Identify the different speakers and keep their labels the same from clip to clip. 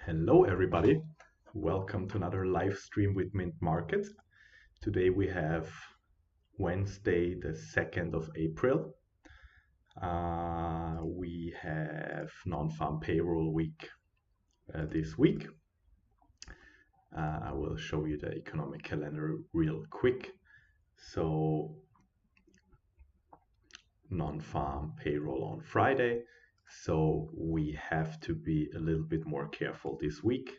Speaker 1: Hello, everybody. Welcome to another live stream with Mint Markets. Today we have Wednesday, the 2nd of April. We have non-farm payroll week this week. I will show you the economic calendar real quick. So, non-farm payroll on Friday. So we have to be a little bit more careful this week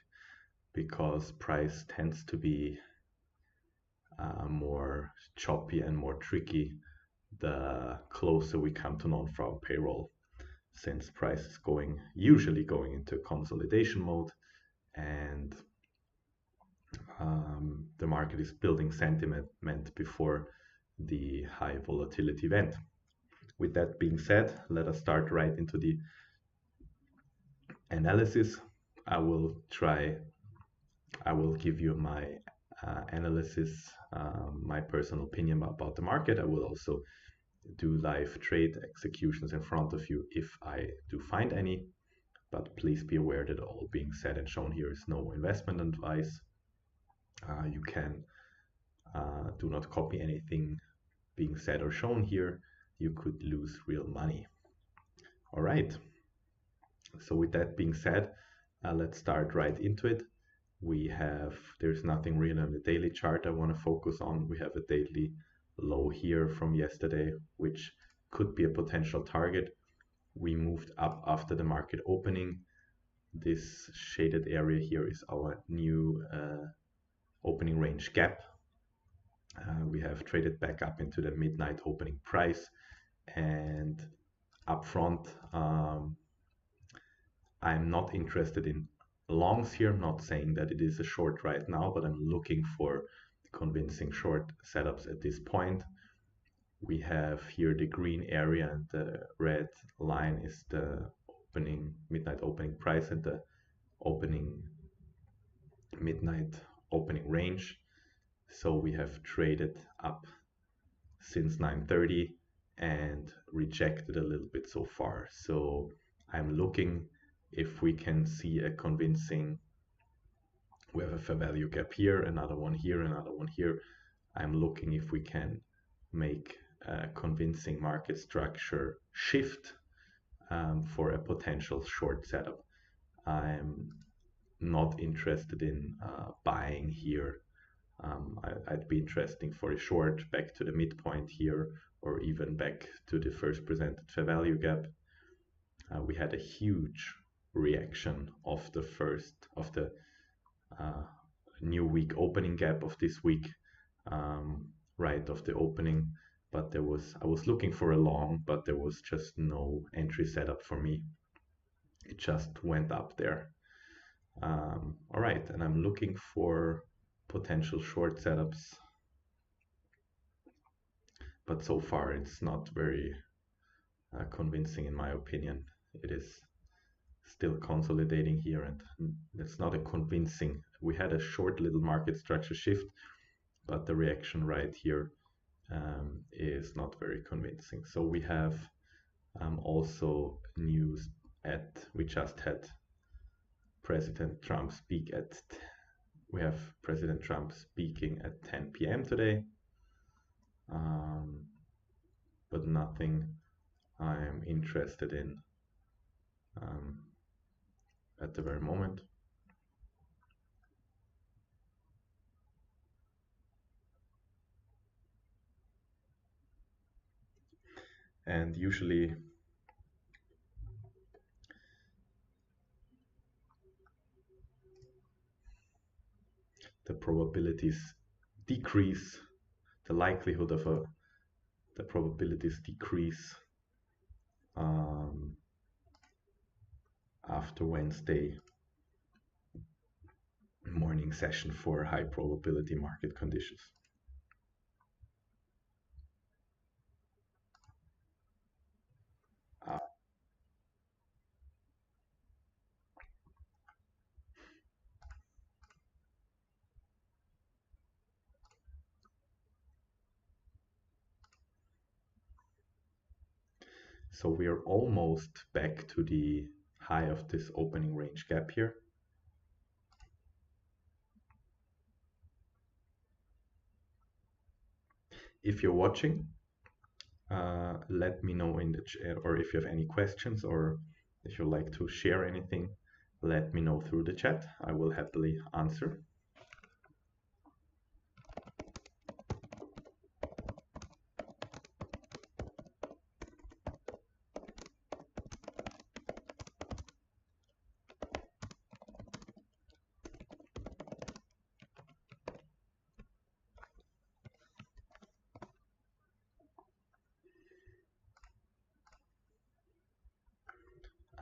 Speaker 1: because price tends to be more choppy and more tricky the closer we come to non-farm payroll, since price is usually going into consolidation mode, and the market is building sentiment before the high volatility event. With that being said, let us start right into the analysis. I will give you my analysis, my personal opinion about the market. I will also do live trade executions in front of you if I do find any, but please be aware that all being said and shown here is no investment advice. You can do not copy anything being said or shown here. You could lose real money. All right. So with that being said, let's start right into it. There's nothing really on the daily chart I want to focus on. We have a daily low here from yesterday, which could be a potential target. We moved up after the market opening. This shaded area here is our new opening range gap. We have traded back up into the midnight opening price, and up front, I'm not interested in longs here. I'm not saying that it is a short right now, but I'm looking for convincing short setups at this point. We have here the green area, and the red line is the midnight opening price and the midnight opening range. So we have traded up since 9:30 and rejected a little bit so far. So I'm looking if we can see a convincing. We have a fair value gap here, another one here, another one here. I'm looking if we can make a convincing market structure shift for a potential short setup. I'm not interested in buying here. I'd be interested for a short back to the midpoint here, or even back to the first presented fair value gap. We had a huge reaction of the new week opening gap of this week, right of the opening, but I was looking for a long, but there was just no entry setup for me. It just went up there. All right, and I'm looking for potential short setups, but so far it's not very convincing in my opinion. It is still consolidating here, and it's not a convincing. We had a short little market structure shift, but the reaction right here is not very convincing. So we have also news we just had President Trump we have President Trump speaking at 10 p.m. today, but nothing I'm interested in at the very moment. And usually the probabilities decrease, the likelihood of the probabilities decrease after Wednesday morning session for high probability market conditions. So we are almost back to the high of this opening range gap here. if you're watching, let me know in the chat, or if you have any questions, or if you like to share anything, let me know through the chat. I will happily answer.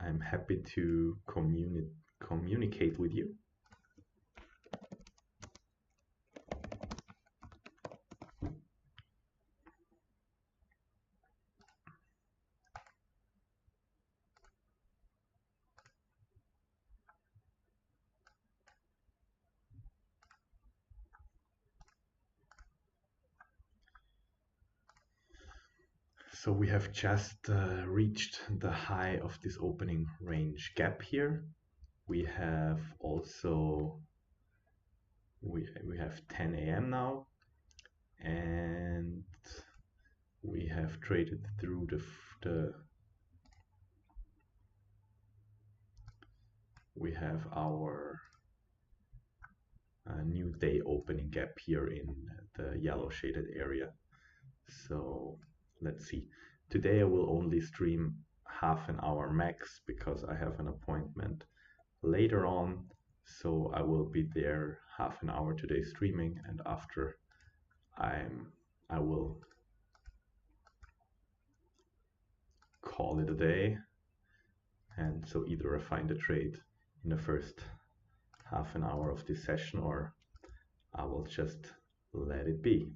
Speaker 1: I'm happy to communicate with you. So we have just reached the high of this opening range gap here. We have also, we have 10 a.m. now, and we have traded through we have our new day opening gap here in the yellow shaded area. So let's see. Today I will only stream half an hour max because I have an appointment later on. So I will be there half an hour today streaming, and after I will call it a day. And so either I find a trade in the first half an hour of this session, or I will just let it be.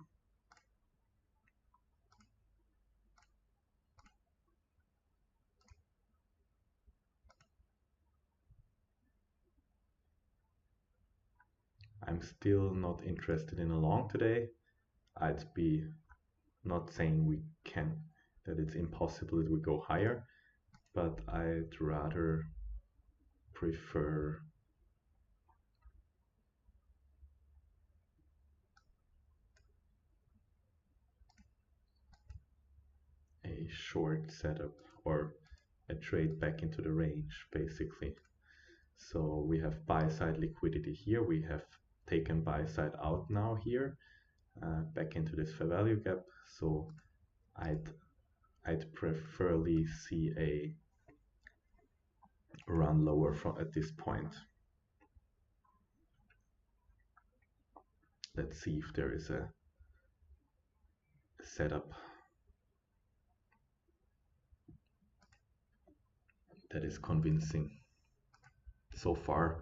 Speaker 1: I'm still not interested in a long today. I'd be not saying we can, that it's impossible that we go higher, but I'd rather prefer a short setup, or a trade back into the range, basically. So we have buy side liquidity here. We have taken buy side out now here, back into this fair value gap. So I'd preferably see a run lower from at this point. Let's see if there is a setup that is convincing. So far,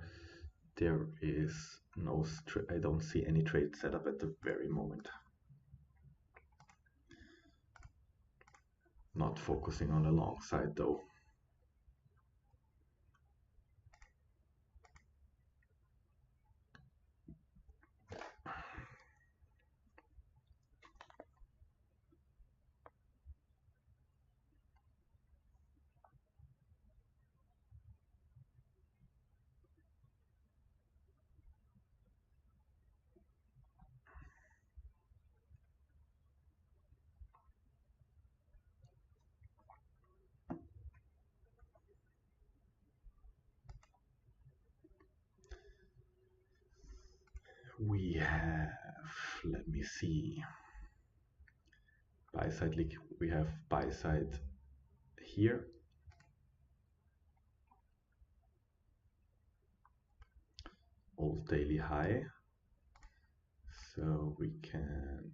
Speaker 1: there is no, I don't see any trade setup at the very moment. Not focusing on the long side though. We have, let me see, buy side, we have buy side here, old daily high, so we can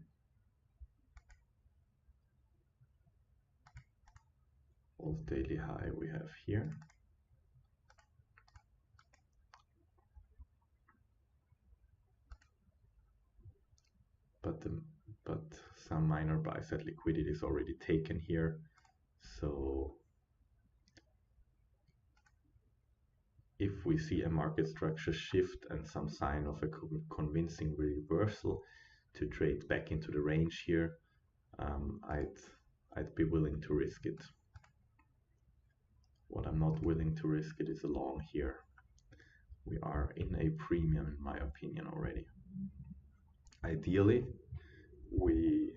Speaker 1: old daily high we have here, but some minor buy side liquidity is already taken here, so if we see a market structure shift and some sign of a convincing reversal to trade back into the range here, I'd be willing to risk it. What I'm not willing to risk it is a long here. We are in a premium in my opinion already. Ideally, we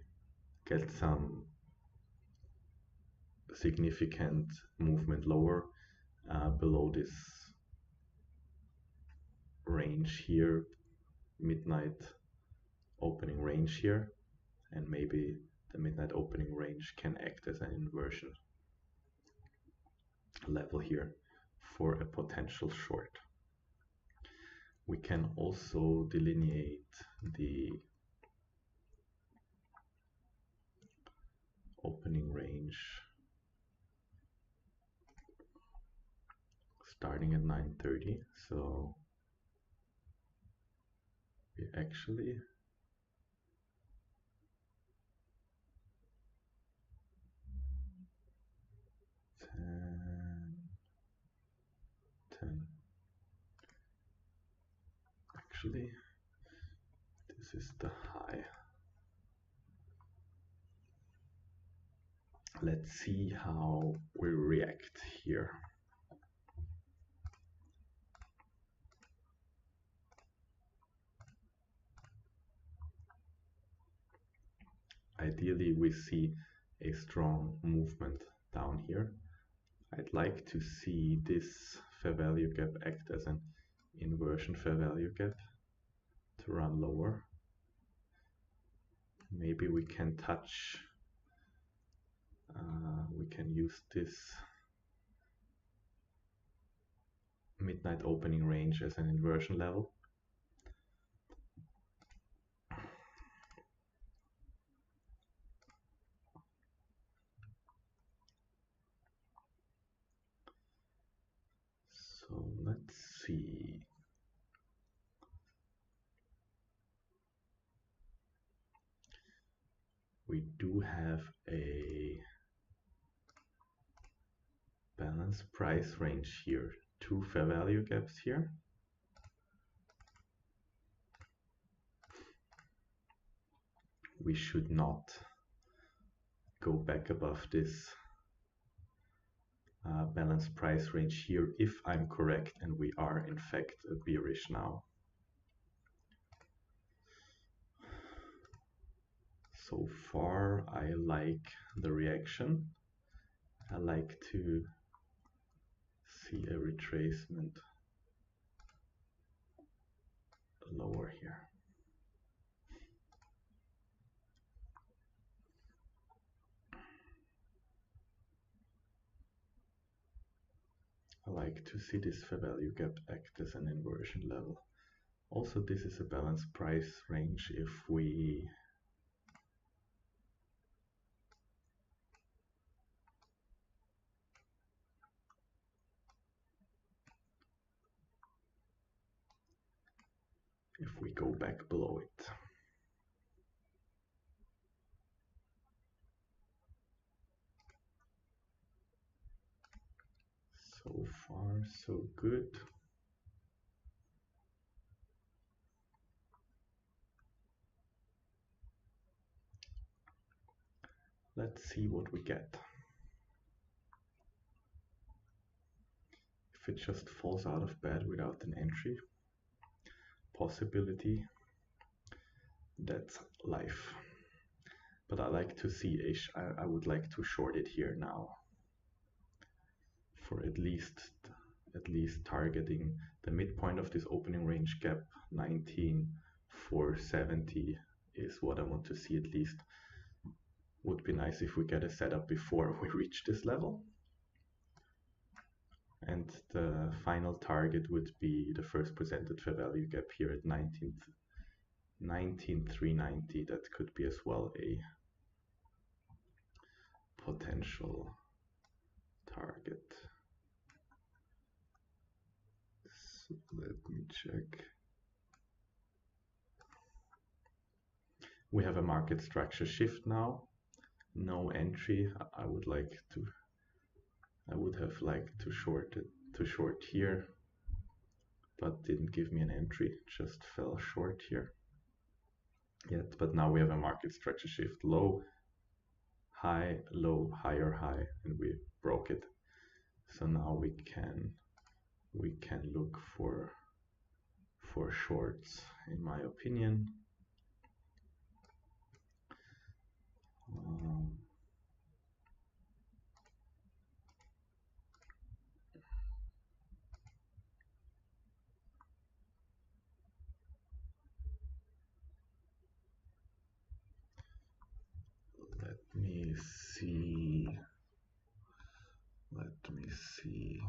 Speaker 1: get some significant movement lower below this range here, midnight opening range here, and maybe the midnight opening range can act as an inversion level here for a potential short. We can also delineate the opening range starting at 9:30, so we actually actually this is the high. Let's see how we react here. Ideally, we see a strong movement down here. I'd like to see this fair value gap act as an inversion fair value gap to run lower. Maybe we can touch, we can use this midnight opening range as an inversion level. So let's see. We do have a balanced price range here, two fair value gaps here. We should not go back above this balanced price range here if I'm correct, and we are in fact bearish now. So far I like the reaction. I like to see a retracement lower here. I like to see this fair value gap act as an inversion level. Also, this is a balanced price range. If we go back below it. So far, so good. Let's see what we get. If it just falls out of bed without an entry possibility, that's life. But I like to see I would like to short it here now for at least targeting the midpoint of this opening range gap. 19,470 is what I want to see at least. Would be nice if we get a setup before we reach this level. And the final target would be the first presented fair value gap here at 19,390. That could be as well a potential target. So let me check. We have a market structure shift now. No entry. I would have liked to short here, but didn't give me an entry, just fell short here. But now we have a market structure shift. Low, high, low, higher, high, and we broke it. So now we can look for shorts, in my opinion. Um, let me see. Let me see.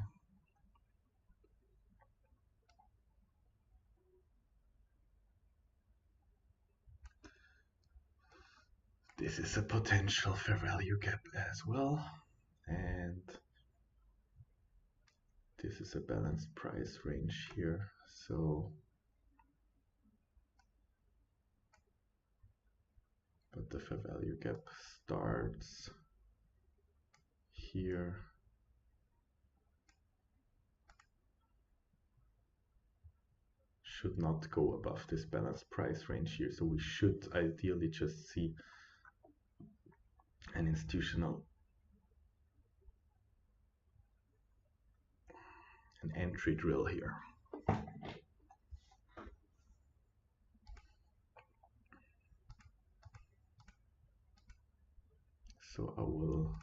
Speaker 1: This is a potential fair value gap as well. And this is a balanced price range here. So, but the fair value gap starts here. Should not go above this balanced price range here. So we should ideally just see an an entry drill here. So I will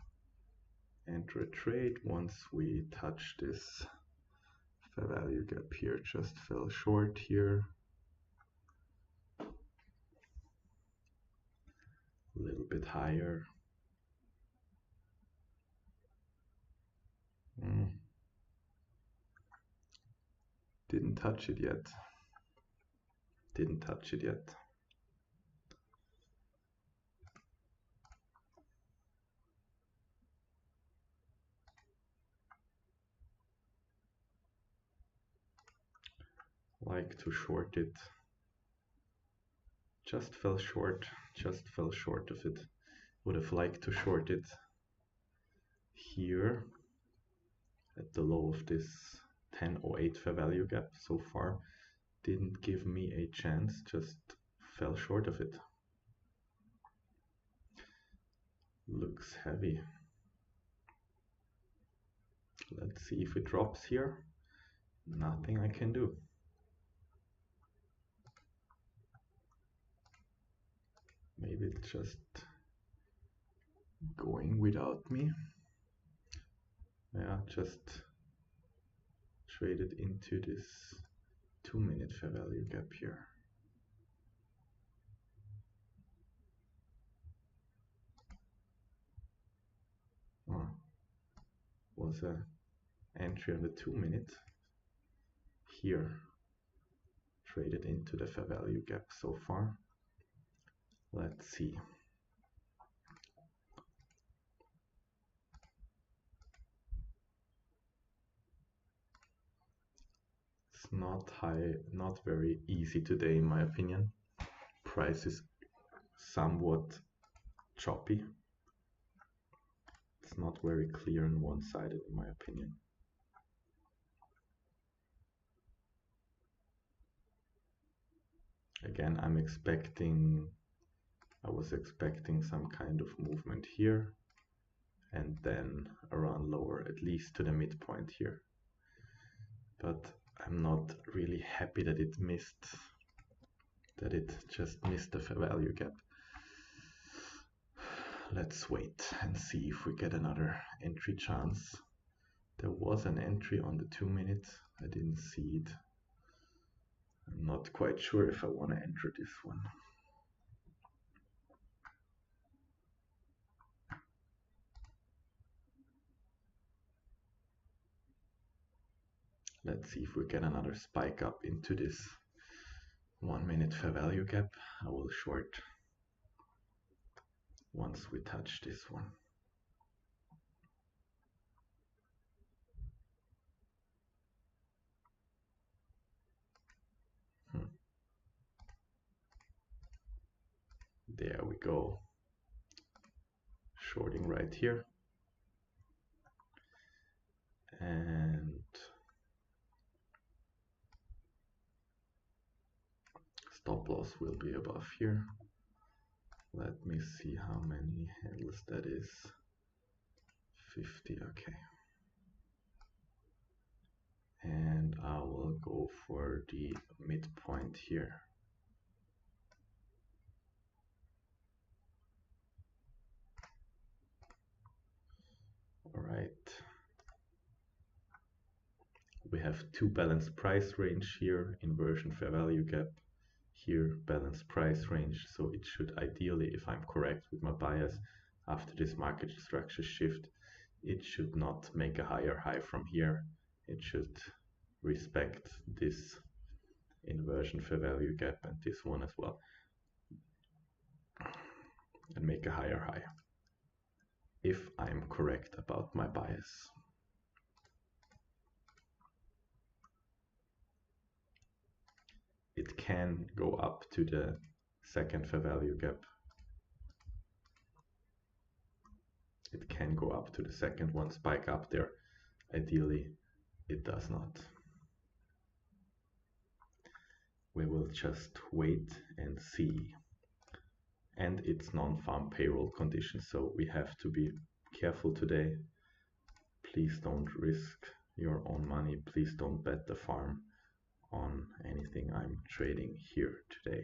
Speaker 1: enter a trade once we touch this fair value gap here. Just fell short here. A little bit higher. Didn't touch it yet. Didn't touch it yet. Like to short it. Just fell short of it. Would have liked to short it here at the low of this 10.08 fair value gap. So far didn't give me a chance, just fell short of it. Looks heavy. Let's see if it drops here. Nothing I can do. Maybe it's just going without me. Yeah, just traded into this 2-minute fair value gap here. Was a entry on the 2-minute here, traded into the fair value gap so far. Let's see. It's not high, not very easy today in my opinion. Price is somewhat choppy. It's not very clear and one-sided in my opinion. Again, I was expecting some kind of movement here and then around lower, at least to the midpoint here. But I'm not really happy that it just missed the fair value gap. Let's wait and see if we get another entry chance. There was an entry on the 2-minute. I didn't see it. I'm not quite sure if I want to enter this one. Let's see if we get another spike up into this 1-minute fair value gap. I will short once we touch this one. There we go. Shorting right here. And stop loss will be above here. Let me see how many handles that is. 50, okay. And I will go for the midpoint here. have two balanced price range here, inversion fair value gap, here balanced price range. So it should ideally, if I'm correct with my bias, after this market structure shift, it should not make a higher high from here. It should respect this inversion fair value gap and this one as well, and make a higher high, if I'm correct about my bias. It can go up to the second fair value gap. It can go up to the second one, spike up there. Ideally, it does not. We will just wait and see. And it's non-farm payroll conditions, so we have to be careful today. Please don't risk your own money. Please don't bet the farm on anything I'm trading here today.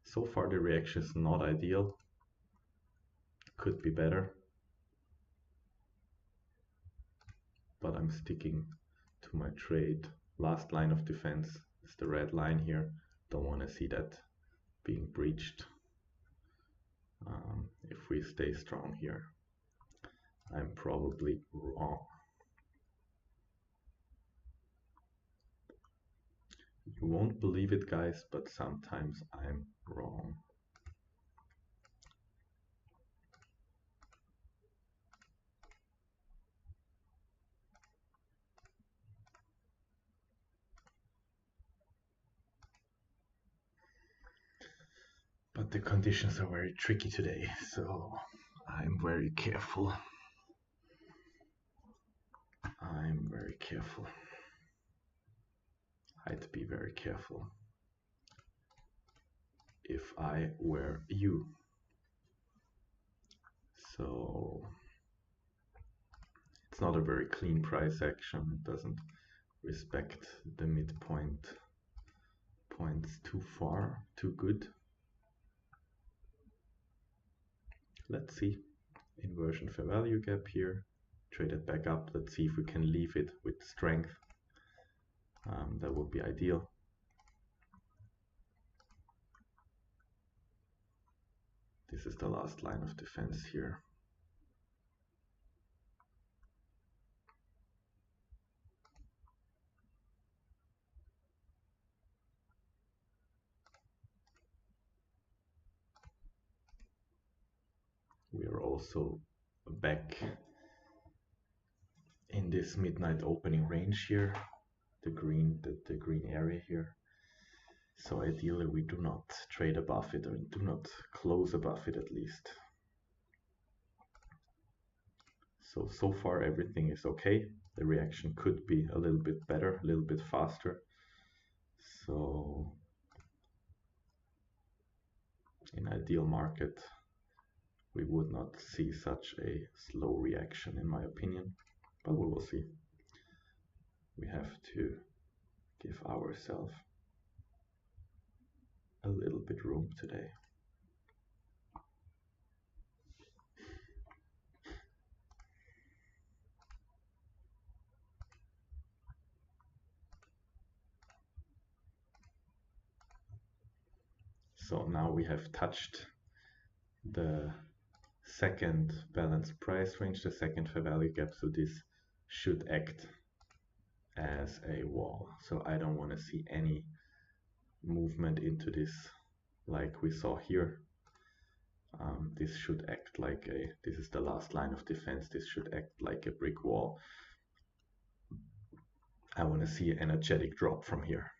Speaker 1: So far the reaction is not ideal. Could be better. But I'm sticking to my trade. Last line of defense is the red line here. Don't want to see that being breached. If we stay strong here, I'm probably wrong. You won't believe it, guys, but sometimes I'm wrong. But the conditions are very tricky today, so I'm very careful. I'm very careful. I'd be very careful if I were you. So it's not a very clean price action. It doesn't respect the midpoint points too far, too good. Let's see. Inversion fair value gap here. Trade it back up. Let's see if we can leave it with strength. That would be ideal. This is the last line of defense here. We are also back in this midnight opening range here, the green area here. So ideally we do not trade above it, or do not close above it at least. So far everything is okay. The reaction could be a little bit better, a little bit faster. So in ideal market, we would not see such a slow reaction in my opinion, but we will see. We have to give ourselves a little bit room today. So now we have touched the second balanced price range, the second fair value gap, so this should act as a wall. So I don't want to see any movement into this like we saw here. This should act like this is the last line of defense, this should act like a brick wall. I want to see an energetic drop from here.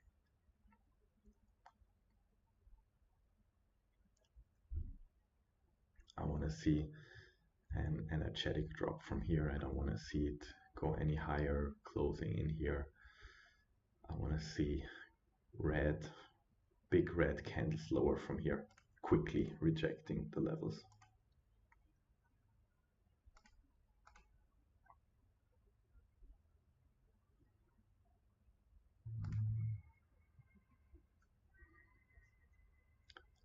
Speaker 1: I want to see an energetic drop from here. I don't want to see it go any higher, closing in here. I want to see red, big red candles lower from here, quickly rejecting the levels.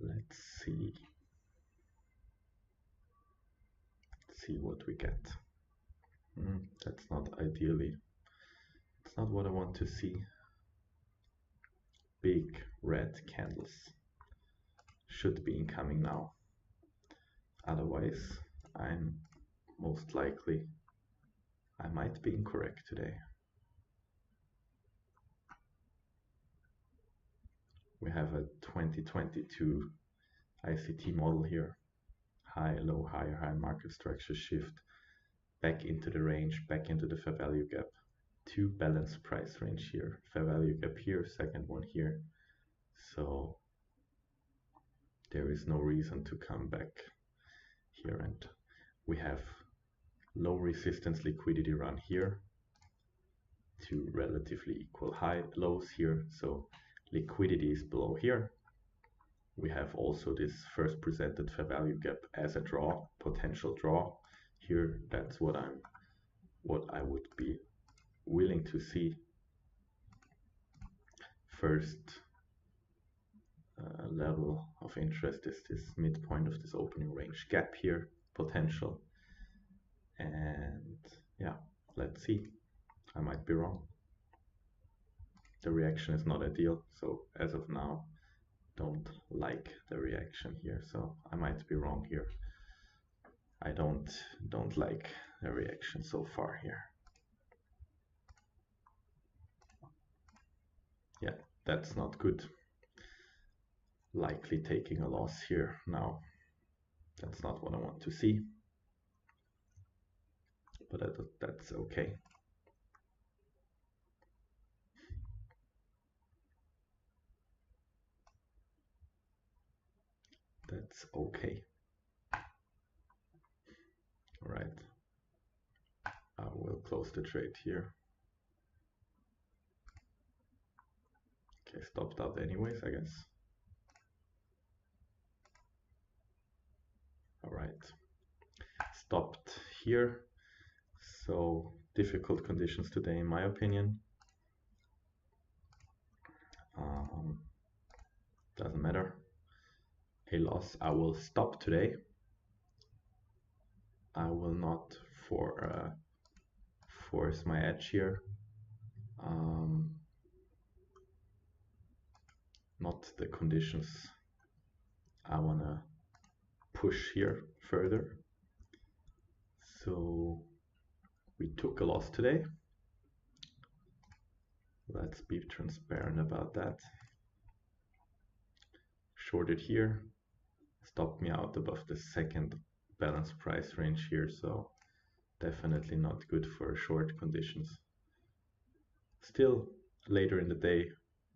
Speaker 1: Let's see what we get. That's not ideally. It's not what I want to see. Big red candles should be incoming now. Otherwise, I'm most likely, I might be incorrect today. We have a 2022 ICT model here. High, low, higher, high market structure shift back into the range, back into the fair value gap. Two balanced price range here, fair value gap here, second one here. So there is no reason to come back here, and we have low resistance liquidity run here, two relatively equal high lows here, so liquidity is below here. We have also this first presented fair value gap as a draw, potential draw here. That's what I would be willing to see. First level of interest is this midpoint of this opening range gap here, potential. And yeah, let's see. I might be wrong. The reaction is not ideal, so as of now, don't like the reaction here. So I might be wrong here. I don't like the reaction so far here. Yeah, that's not good. Likely taking a loss here now. That's not what I want to see, but that's okay. That's okay. All right. I will close the trade here. Okay, stopped out anyways, I guess. All right. Stopped here. So difficult conditions today, in my opinion. Doesn't matter. A loss. I will stop today. I will not force my edge here. Not the conditions I wanna push here further. So we took a loss today. Let's be transparent about that. Shorted here, stopped me out above the second balanced price range here, so definitely not good for short conditions. Still, later in the day,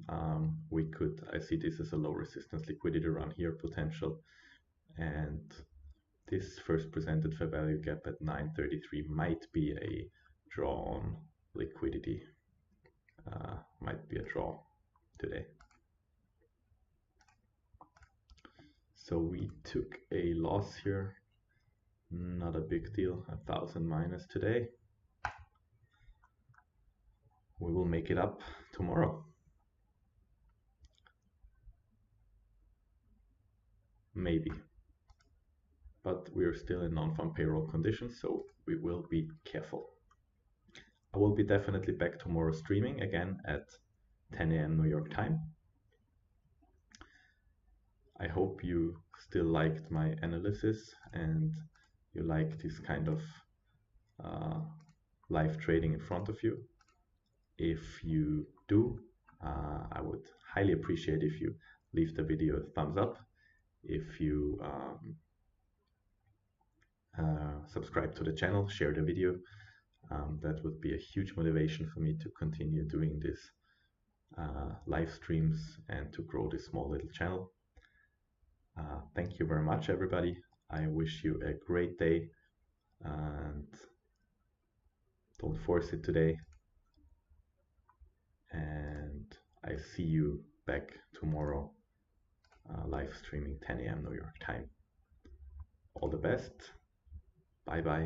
Speaker 1: I see this as a low resistance liquidity run here potential, and this first presented fair value gap at 933 might be a draw on liquidity, might be a draw today. So we took a loss here, not a big deal, 1,000 minus today. We will make it up tomorrow. Maybe. But we're still in non-farm payroll conditions, so we will be careful. I will be definitely back tomorrow streaming again at 10 a.m. New York time. I hope you still liked my analysis and you like this kind of live trading in front of you. If you do, I would highly appreciate if you leave the video a thumbs up. If you subscribe to the channel, share the video. That would be a huge motivation for me to continue doing this live streams and to grow this small little channel. Thank you very much, everybody. I wish you a great day, and don't force it today. And I see you back tomorrow, live streaming 10 a.m. New York time. All the best. Bye bye.